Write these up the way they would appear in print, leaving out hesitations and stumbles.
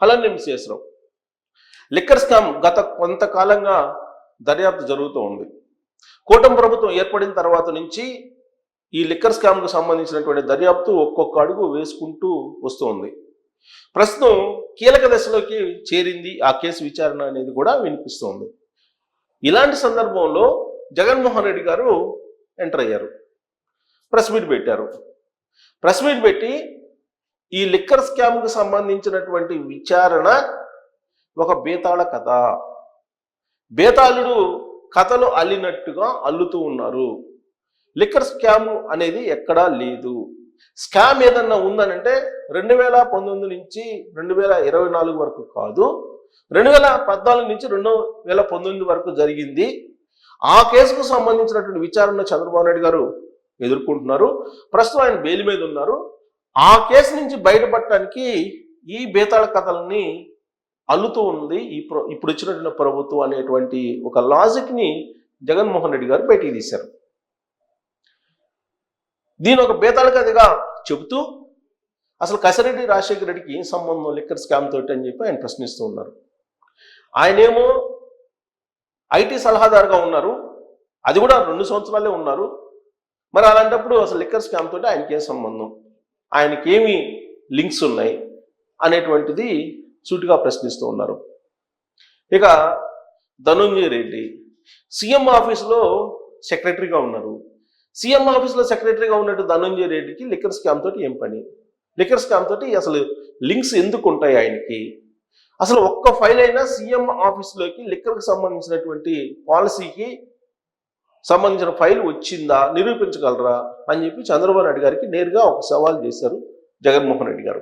హలనేని Sesha Rao liquor scam గత కొంతకాలంగా దర్యాప్తు జరుగుతూ ఉంది. కూటమి ప్రభుత్వం ఏర్పడిన తర్వాత నుంచి ఈ లిక్కర్ స్కామ్కు సంబంధించినటువంటి దర్యాప్తు ఒక్కొక్క అడుగు వేసుకుంటూ వస్తుంది. ప్రస్తుతం కీలక దశలోకి చేరింది ఆ కేసు విచారణ అనేది కూడా వినిపిస్తోంది. ఇలాంటి సందర్భంలో జగన్మోహన్ రెడ్డి గారు ఎంటర్ అయ్యారు, ప్రెస్ మీట్ పెట్టారు. ప్రెస్ మీట్ పెట్టి ఈ లిక్కర్ స్కామ్కు సంబంధించినటువంటి విచారణ ఒక బేతాళ కథ, బేతాళుడు కథలు అల్లినట్టుగా అల్లుతూ ఉన్నారు. లిక్కర్ స్కామ్ అనేది ఎక్కడా లేదు. స్కామ్ ఏదన్నా ఉందనంటే 2019 నుంచి 2024 వరకు కాదు, 2014 నుంచి 2019 వరకు జరిగింది. ఆ కేసుకు సంబంధించినటువంటి విచారణ చంద్రబాబు నాయుడు గారు ఎదుర్కొంటున్నారు. ప్రస్తుతం ఆయన బెయిల్ మీద ఉన్నారు. ఆ కేసు నుంచి బయటపడటానికి ఈ బేతాళ కథల్ని అల్లుతూ ఉంది ఇప్పుడు వచ్చినటువంటి ప్రభుత్వం అనేటువంటి ఒక లాజిక్ని జగన్మోహన్ రెడ్డి గారు బయటికి తీశారు. దీని ఒక బేతాళ కథగా చెబుతూ అసలు కసిరెడ్డి రాజశేఖర రెడ్డికి ఏం సంబంధం లిక్కర్ స్కామ్ తోటి అని చెప్పి ఆయన ప్రశ్నిస్తూ ఉన్నారు. ఆయనేమో ఐటీ సలహాదారుగా ఉన్నారు, అది కూడా 2 సంవత్సరాలే ఉన్నారు. మరి అలాంటప్పుడు అసలు లిక్కర్ స్కామ్ తోటి ఆయనకి ఏం సంబంధం, ఆయనకి ఏమి లింక్స్ ఉన్నాయి అనేటువంటిది సూటిగా ప్రశ్నిస్తూ ఉన్నారు. ఇక ధనుంజయ రెడ్డి సీఎం ఆఫీసులో సెక్రటరీగా ఉన్నారు. సీఎం ఆఫీసులో సెక్రటరీగా ఉన్నట్టు ధనుంజయ రెడ్డికి లిక్కర్ స్కామ్ తోటి ఏం పని, లిక్కర్ స్కామ్ తోటి అసలు లింక్స్ ఎందుకు ఉంటాయి ఆయనకి, అసలు ఒక్క ఫైల్ అయినా సీఎం ఆఫీసులోకి లిక్కర్కి సంబంధించినటువంటి పాలసీకి సంబంధించిన ఫైల్ వచ్చిందా నిరూపించగలరా అని చెప్పి చంద్రబాబు నాయుడు గారికి నేరుగా ఒక సవాల్ చేశారు జగన్మోహన్ రెడ్డి గారు.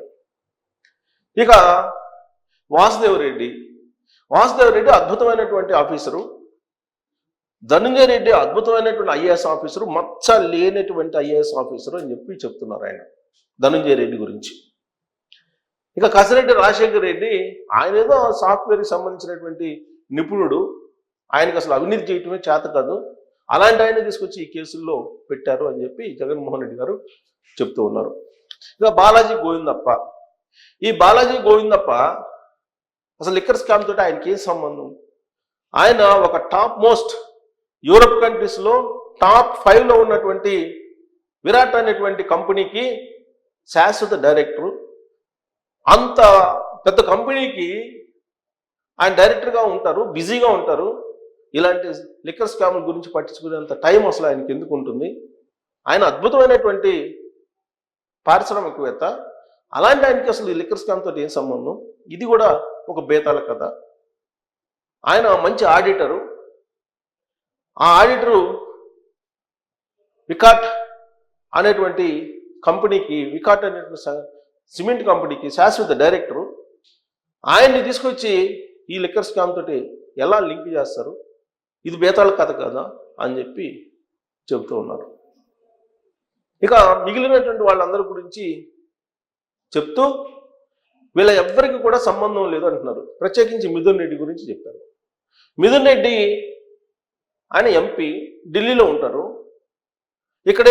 ఇక వాసుదేవ్ రెడ్డి అద్భుతమైనటువంటి ఆఫీసరు, ధనుంజయ రెడ్డి అద్భుతమైనటువంటి ఐఏఎస్ ఆఫీసరు, మచ్చ లేనటువంటి ఐఏఎస్ ఆఫీసరు అని చెప్పి చెప్తున్నారు ఆయన ధనుంజయ రెడ్డి గురించి. ఇక కసిరెడ్డి రాజశేఖర రెడ్డి ఆయన ఏదో సాఫ్ట్వేర్కి సంబంధించినటువంటి నిపుణుడు, ఆయనకు అసలు అవినీతి చేయటమే చేత కాదు, అలాంటి ఆయన తీసుకొచ్చి ఈ కేసుల్లో పెట్టారు అని చెప్పి జగన్మోహన్ రెడ్డి గారు చెప్తూ ఉన్నారు. ఇక బాలాజీ గోవిందప్ప అసలు లిక్కర్ స్కామ్ తోటి ఆయనకి ఏం సంబంధం, ఆయన ఒక టాప్ మోస్ట్ యూరప్ కంట్రీస్లో టాప్ 5లో ఉన్నటువంటి విరాట్ అనేటువంటి కంపెనీకి శాశ్వత డైరెక్టరు. అంత పెద్ద కంపెనీకి ఆయన డైరెక్టర్గా ఉంటారు, బిజీగా ఉంటారు. ఇలాంటి లిక్కర్ స్కామ్ల గురించి పట్టించుకునేంత టైం అసలు ఆయనకి ఎందుకు ఉంటుంది? ఆయన అద్భుతమైనటువంటి పారిశ్రామికవేత్త, అలాంటి ఆయనకి అసలు ఈ లిక్కర్ స్కామ్ తోటి ఏం సంబంధం? ఇది కూడా ఒక బేతాళ కథ. ఆయన మంచి ఆడిటరు, ఆ ఆడిటరు వికాట్ అనేటువంటి కంపెనీకి, వికాట్ అనేటువంటి సిమెంట్ కంపెనీకి శాశ్వత డైరెక్టరు. ఆయన్ని తీసుకొచ్చి ఈ లిక్కర్ స్కామ్ తోటి ఎలా లింక్ చేస్తారు? ఇది బేతాళ కథ కదా అని చెప్పి చెబుతూ ఉన్నారు. ఇక మిగిలినటువంటి వాళ్ళందరి గురించి చెప్తూ వీళ్ళ ఎవ్వరికి కూడా సంబంధం లేదు అంటున్నారు. ప్రత్యేకించి మిథున్ రెడ్డి గురించి చెప్పారు. మిథున్ రెడ్డి ఆయన ఎంపీ, ఢిల్లీలో ఉంటారు. ఇక్కడ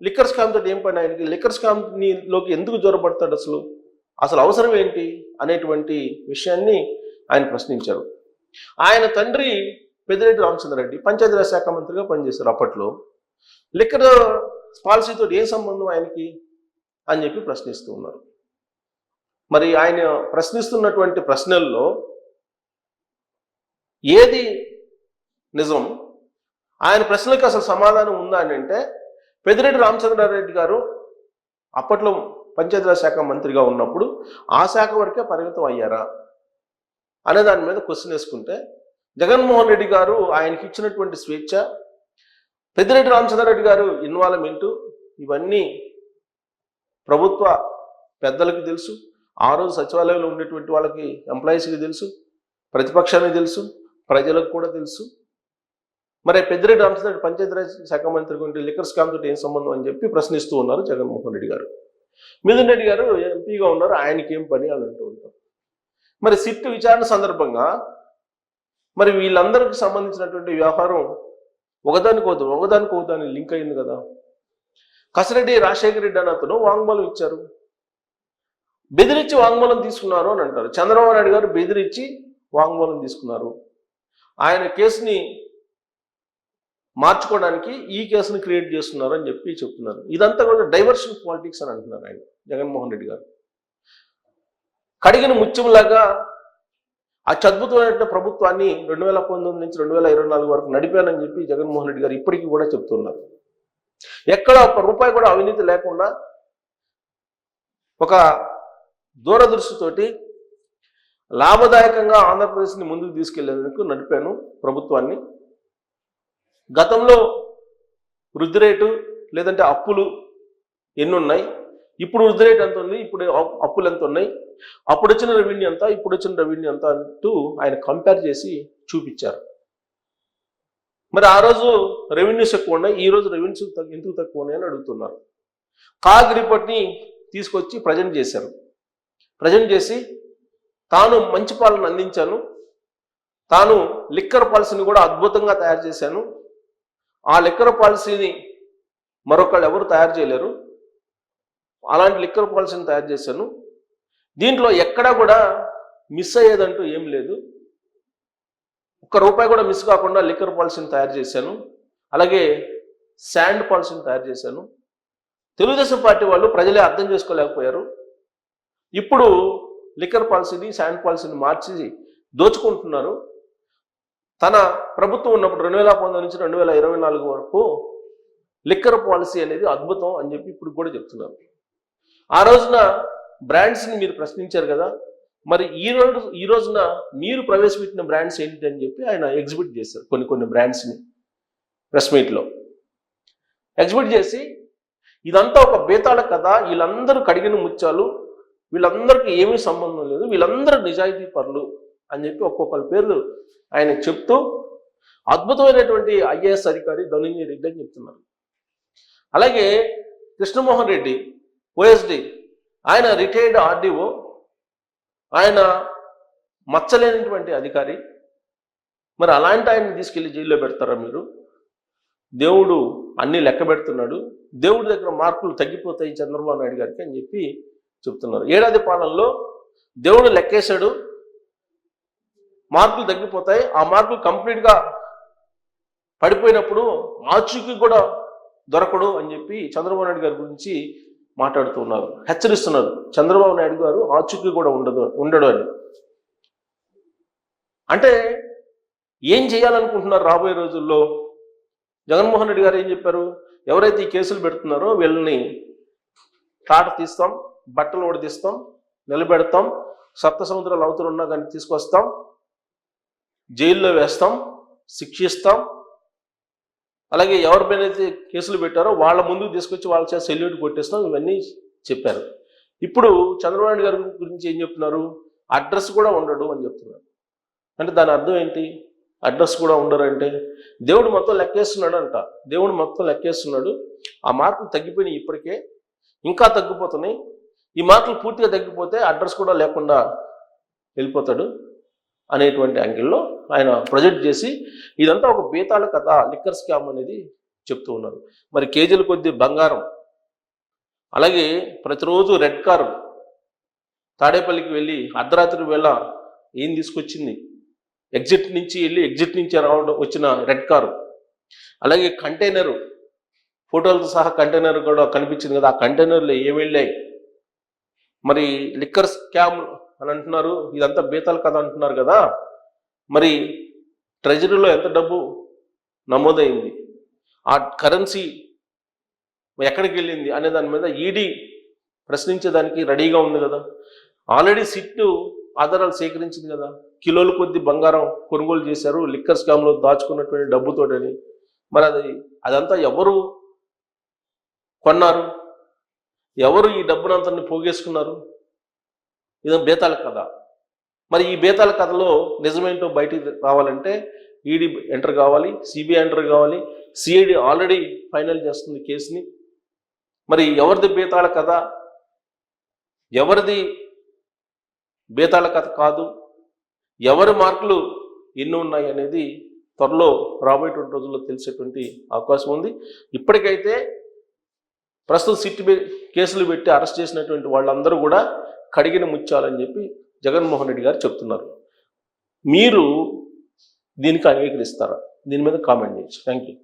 లిక్కర్ స్కామ్ తోటి ఏం పని ఆయనకి? లిక్కర్ స్కామ్లోకి ఎందుకు జ్వరపడతాడు? అసలు అవసరం ఏంటి అనేటువంటి విషయాన్ని ఆయన ప్రశ్నించారు. ఆయన తండ్రి పెద్దిరెడ్డి రామచంద్రారెడ్డి పంచాయతీరాజ్ శాఖ మంత్రిగా పనిచేశారు అప్పట్లో. లిక్కర్ పాలసీతో ఏ సంబంధం ఆయనకి అని చెప్పి ప్రశ్నిస్తూ ఉన్నారు. మరి ఆయన ప్రశ్నిస్తున్నటువంటి ప్రశ్నల్లో ఏది నిజం? ఆయన ప్రశ్నలకు అసలు సమాధానం ఉందా అని అంటే, పెద్దిరెడ్డి రామచంద్రారెడ్డి గారు అప్పట్లో పంచాయతీరాజ్ శాఖ మంత్రిగా ఉన్నప్పుడు ఆ శాఖ వరకే పరిమితం అయ్యారా అనే దాని మీద క్వశ్చన్ వేసుకుంటే, జగన్మోహన్ రెడ్డి గారు ఆయనకి ఇచ్చినటువంటి స్వేచ్ఛ, పెద్దిరెడ్డి రామచంద్రారెడ్డి గారు ఇన్వాల్వ్మెంటు, ఇవన్నీ ప్రభుత్వ పెద్దలకు తెలుసు, ఆ రోజు సచివాలయంలో ఉండేటువంటి వాళ్ళకి, ఎంప్లాయీస్కి తెలుసు, ప్రతిపక్షానికి తెలుసు, ప్రజలకు కూడా తెలుసు. మరి పెద్దిరెడ్డి రామచంద్రారెడ్డి పంచాయతీరాజ్ శాఖ మంత్రి గురించి లిక్కర్ స్కామ్ తోటి ఏం సంబంధం అని చెప్పి ప్రశ్నిస్తూ ఉన్నారు జగన్మోహన్ రెడ్డి గారు. మిథున్ రెడ్డి గారు ఎంపీగా ఉన్నారు, ఆయనకి ఏం పని అని అంటూ ఉంటారు. మరి సిట్ విచారణ సందర్భంగా మరి వీళ్ళందరికీ సంబంధించినటువంటి వ్యవహారం ఒకదానికి లింక్ అయింది కదా. కసిరెడ్డి రాజశేఖర రెడ్డి అని అతను వాంగ్మూలం ఇచ్చారు. బెదిరించి వాంగ్మూలం తీసుకున్నారు అని అంటారు. చంద్రబాబు నాయుడు గారు బెదిరించి వాంగ్మూలం తీసుకున్నారు. ఆయన కేసుని మార్చుకోవడానికి ఈ కేసుని క్రియేట్ చేస్తున్నారు అని చెప్పి చెప్తున్నారు. ఇదంతా కూడా డైవర్షన్ పాలిటిక్స్ అని అంటున్నారు ఆయన జగన్మోహన్ రెడ్డి గారు. కడిగిన ముత్యంలాగా ఆ అద్భుతమైన ప్రభుత్వాన్ని 2019 నుంచి 2024 వరకు నడిపానని చెప్పి జగన్మోహన్ రెడ్డి గారు ఇప్పటికీ కూడా చెప్తున్నారు. ఎక్కడ ఒక్క రూపాయి కూడా అవినీతి లేకుండా ఒక దూరదృష్టితోటి లాభదాయకంగా ఆంధ్రప్రదేశ్ని ముందుకు తీసుకెళ్లేందుకు నడిపాను ప్రభుత్వాన్ని. గతంలో వృద్ధి రేటు లేదంటే అప్పులు ఎన్ని ఉన్నాయి, ఇప్పుడు వృద్ధి రేటు ఎంత ఉంది, ఇప్పుడు అప్పులు ఎంత ఉన్నాయి, అప్పుడు వచ్చిన రెవెన్యూ ఎంత, ఇప్పుడు వచ్చిన రెవెన్యూ ఎంత అంటూ ఆయన కంపేర్ చేసి చూపించారు. మరి ఆ రోజు రెవెన్యూస్ ఎక్కువ ఉన్నాయి, ఈ రోజు రెవెన్యూస్ ఎందుకు తక్కువ ఉన్నాయి అని అడుగుతున్నారు. కాగ్ రిపోర్ట్ని తీసుకొచ్చి ప్రజెంట్ చేశారు. ప్రజెంట్ చేసి తాను మంచి పాలన అందించాను, తాను లిక్కర్ పాలసీని కూడా అద్భుతంగా తయారు చేశాను, ఆ లిక్కర్ పాలసీని మరొకళ్ళు ఎవరు తయారు చేయలేరు, అలాంటి లిక్కర్ పాలసీని తయారు చేశాను, దీంట్లో ఎక్కడా కూడా మిస్ అయ్యేదంటూ ఏం లేదు, ఒక్క రూపాయి కూడా మిస్ కాకుండా లిక్కర్ పాలసీని తయారు చేశాను, అలాగే శాండ్ పాలసీని తయారు చేశాను. తెలుగుదేశం పార్టీ వాళ్ళు ప్రజలే అర్థం చేసుకోలేకపోయారు. ఇప్పుడు లిక్కర్ పాలసీని శాండ్ పాలసీని మార్చి దోచుకుంటున్నారు. తన ప్రభుత్వం ఉన్నప్పుడు 2019 నుంచి 2024 వరకు లిక్కర్ పాలసీ అనేది అద్భుతం అని చెప్పి ఇప్పుడు కూడా చెప్తున్నారు. ఆ రోజున బ్రాండ్స్ని మీరు ప్రశ్నించారు కదా, మరి ఈ రోజున మీరు ప్రవేశపెట్టిన బ్రాండ్స్ ఏంటి అని చెప్పి ఆయన ఎగ్జిబిట్ చేశారు. కొన్ని బ్రాండ్స్ని ప్రెస్ మీట్లో ఎగ్జిబిట్ చేసి ఇదంతా ఒక బేతాళ కథ, వీళ్ళందరూ కడిగిన ముత్యాలు, వీళ్ళందరికీ ఏమీ సంబంధం లేదు, వీళ్ళందరూ నిజాయితీ పరులు అని చెప్పి ఒక్కొక్కరి పేర్లు ఆయన చెప్తూ అద్భుతమైనటువంటి ఐఏఎస్ అధికారి ధనంజయ రెడ్డి అని చెప్తున్నారు. అలాగే కృష్ణమోహన్ రెడ్డి ఓఎస్డి, ఆయన రిటైర్డ్ ఆర్డీఓ, ఆయన మచ్చలేనటువంటి అధికారి. మరి అలాంటి ఆయన్ని తీసుకెళ్లి జైల్లో పెడతారా మీరు? దేవుడు అన్ని లెక్క పెడుతున్నాడు, దేవుడి దగ్గర మార్కులు తగ్గిపోతాయి చంద్రబాబు నాయుడు గారికి అని చెప్పి చెప్తున్నారు. ఏడాది పాలనలో దేవుడు లెక్కేశాడు, మార్కులు తగ్గిపోతాయి, ఆ మార్కులు కంప్లీట్గా పడిపోయినప్పుడు ఆచూకీ కూడా దొరకడు అని చెప్పి చంద్రబాబు నాయుడు గారి గురించి మాట్లాడుతున్నారు, హెచ్చరిస్తున్నారు. చంద్రబాబు నాయుడు గారు ఆచూకీ కూడా ఉండడు అని. అంటే ఏం చేయాలనుకుంటున్నారు రాబోయే రోజుల్లో? జగన్మోహన్ రెడ్డి గారు ఏం చెప్పారు? ఎవరైతే ఈ కేసులు పెడుతున్నారో వీళ్ళని తాట తీస్తాం, బట్టలు ఓడదీస్తాం, నిలబెడతాం, సప్త సముద్రాలు అవతలు ఉన్నా కానీ తీసుకొస్తాం, జైల్లో వేస్తాం, శిక్షిస్తాం, అలాగే ఎవరిపైన అయితే కేసులు పెట్టారో వాళ్ళ ముందుకు తీసుకొచ్చి వాళ్ళ చేత సెల్యూట్ కొట్టేస్తాం, ఇవన్నీ చెప్పారు. ఇప్పుడు చంద్రబాబు నాయుడు గారి గురించి ఏం చెప్తున్నారు? అడ్రస్ కూడా ఉండడు అని చెప్తున్నారు. అంటే దాని అర్థం ఏంటి? అడ్రస్ కూడా ఉండరు అంటే దేవుడు మొత్తం లెక్కేస్తున్నాడు అంట. దేవుడు మొత్తం లెక్కేస్తున్నాడు. ఆ మార్కులు తగ్గిపోయినాయి, ఇప్పటికే ఇంకా తగ్గిపోతున్నాయి. ఈ మార్కులు పూర్తిగా తగ్గిపోతే అడ్రస్ కూడా లేకుండా వెళ్ళిపోతాడు అనేటువంటి యాంగిల్లో ఆయన ప్రొజెక్ట్ చేసి ఇదంతా ఒక బేతాళ కథ, లిక్కర్ స్కామ్ అనేది చెప్తూ ఉన్నారు. మరి కేజీల కొద్ది బంగారం, అలాగే ప్రతిరోజు రెడ్ కారు తాడేపల్లికి వెళ్ళి అర్ధరాత్రి వేళ ఏం తీసుకొచ్చింది, ఎగ్జిట్ నుంచి రావడం వచ్చిన రెడ్ కారు, అలాగే కంటైనరు, ఫోటోలతో సహా కంటైనర్ కూడా కనిపించింది కదా, ఆ కంటైనర్లు ఏమి వెళ్ళాయి, మరి లిక్కర్ స్కామ్ అని అంటున్నారు, ఇదంతా బేతాల కథ అంటున్నారు కదా, మరి ట్రెజరీలో ఎంత డబ్బు నమోదైంది, ఆ కరెన్సీ ఎక్కడికి వెళ్ళింది అనే దాని మీద ఈడీ ప్రశ్నించేదానికి రెడీగా ఉంది కదా. ఆల్రెడీ సిట్ ఆధారాలు సేకరించింది కదా, కిలోల కొద్ది బంగారం కొనుగోలు చేశారు లిక్కర్ స్కామ్లో దాచుకున్నటువంటి డబ్బుతోటని. మరి అదంతా ఎవరు కొన్నారు, ఎవరు ఈ డబ్బునంతని పోగేసుకున్నారు? ఇది బేతాళ కథ. మరి ఈ బేతాళ కథలో నిజమేంటో బయటికి రావాలంటే ఈడీ ఎంటర్ కావాలి, సిబిఐ ఎంటర్ కావాలి, సిఐడి ఆల్రెడీ ఫైనల్ చేస్తుంది కేసుని. మరి ఎవరిది బేతాళ కథ, ఎవరిది బేతాళ కథ కాదు, ఎవరి మార్కులు ఎన్ని ఉన్నాయి అనేది త్వరలో రాబోయేటువంటి రోజుల్లో తెలిసేటువంటి అవకాశం ఉంది. ఇప్పటికైతే ప్రస్తుతం సిట్ కేసులు పెట్టి అరెస్ట్ చేసినటువంటి వాళ్ళందరూ కూడా కడిగిన ముత్యాలని చెప్పి జగన్మోహన్ రెడ్డి గారు చెప్తున్నారు. మీరు దీనికి అంగీకరిస్తారా? దీని మీద కామెంట్ చేయొచ్చు. Thank you.